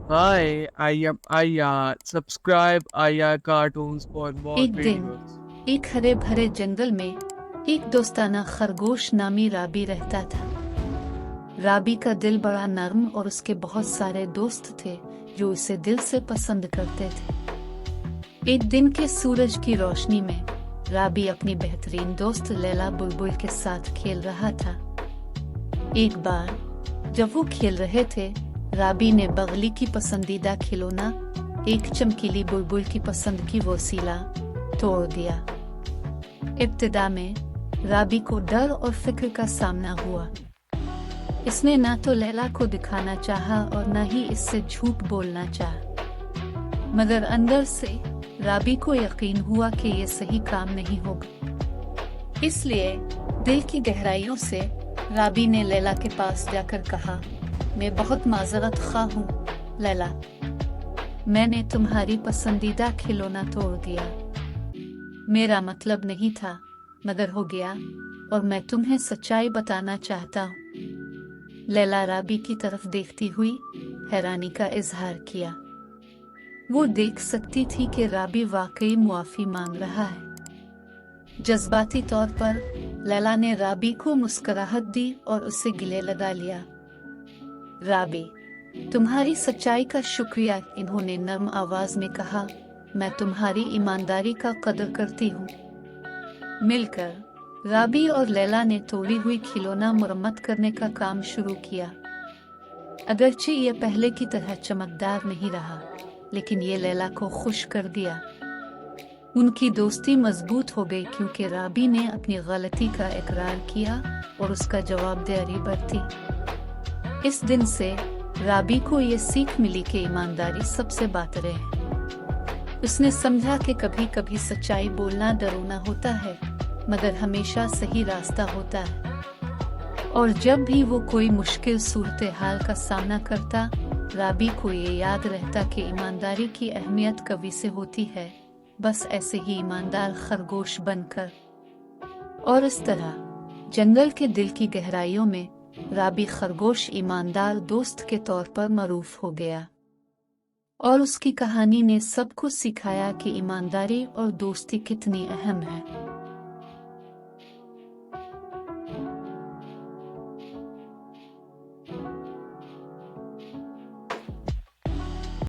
Hi, I am Aya. Subscribe Aya Cartoons for more एक videos. दिन एक हरे भरे जंगल में एक दोस्ताना खरगोश नामी राबी रहता था। राबी का दिल बड़ा नर्म और उसके बहुत सारे दोस्त थे जो उसे दिल से पसंद करते थे। एक दिन के सूरज की रोशनी में राबी अपनी बेहतरीन दोस्त लैला बुलबुल के साथ खेल रहा था। एक बार जब वो खेल रहे थे, राबी ने बगली की पसंदीदा खिलौना, एक चमकीली बुलबुल की पसंद की वसीला तोड़ दिया। इब्तिदा में राबी को डर और फिक्र का सामना हुआ। इसने न तो लैला को दिखाना चाहा और न ही इससे झूठ बोलना चाहा, मगर अंदर से राबी को यकीन हुआ कि ये सही काम नहीं होगा। इसलिए दिल की गहराइयों से राबी ने लैला के पास जाकर कहा, मैं बहुत माजरत ख्वाह हूँ लैला, मैंने तुम्हारी पसंदीदा खिलौना तोड़ दिया। मेरा मतलब नहीं था, मगर हो गया और मैं तुम्हें सच्चाई बताना चाहता हूँ। लैला राबी की तरफ देखती हुई हैरानी का इजहार किया। वो देख सकती थी कि राबी वाकई मुआफी मांग रहा है। जज्बाती तौर पर लैला ने राबी को मुस्कुराहट दी और उससे गले लगा लिया। राबी, तुम्हारी सच्चाई का शुक्रिया, इन्होंने नर्म आवाज में कहा। मैं तुम्हारी ईमानदारी का कदर करती हूँ। मिलकर राबी और लैला ने तोड़ी हुई खिलौना मुरम्मत करने का काम शुरू किया। अगरचे ये पहले की तरह चमकदार नहीं रहा, लेकिन ये लैला को खुश कर दिया। उनकी दोस्ती मजबूत हो गई क्योंकि राबी ने अपनी गलती का इकरार किया और उसका जवाबदेही बरती। इस दिन से राबी को ये सीख मिली कि ईमानदारी सबसे बातरे है। उसने समझा कि कभी कभी सच्चाई बोलना डरावना होता है, मगर हमेशा सही रास्ता होता है। और जब भी वो कोई मुश्किल सूरत हाल का सामना करता, राबी को ये याद रहता कि ईमानदारी की अहमियत कभी से होती है, बस ऐसे ही ईमानदार खरगोश बनकर। और इस तरह जंगल के दिल की गहराइयों में राबी खरगोश ईमानदार दोस्त के तौर पर मरूफ हो गया। और उसकी कहानी ने सबको सिखाया कि ईमानदारी और दोस्ती कितनी अहम है।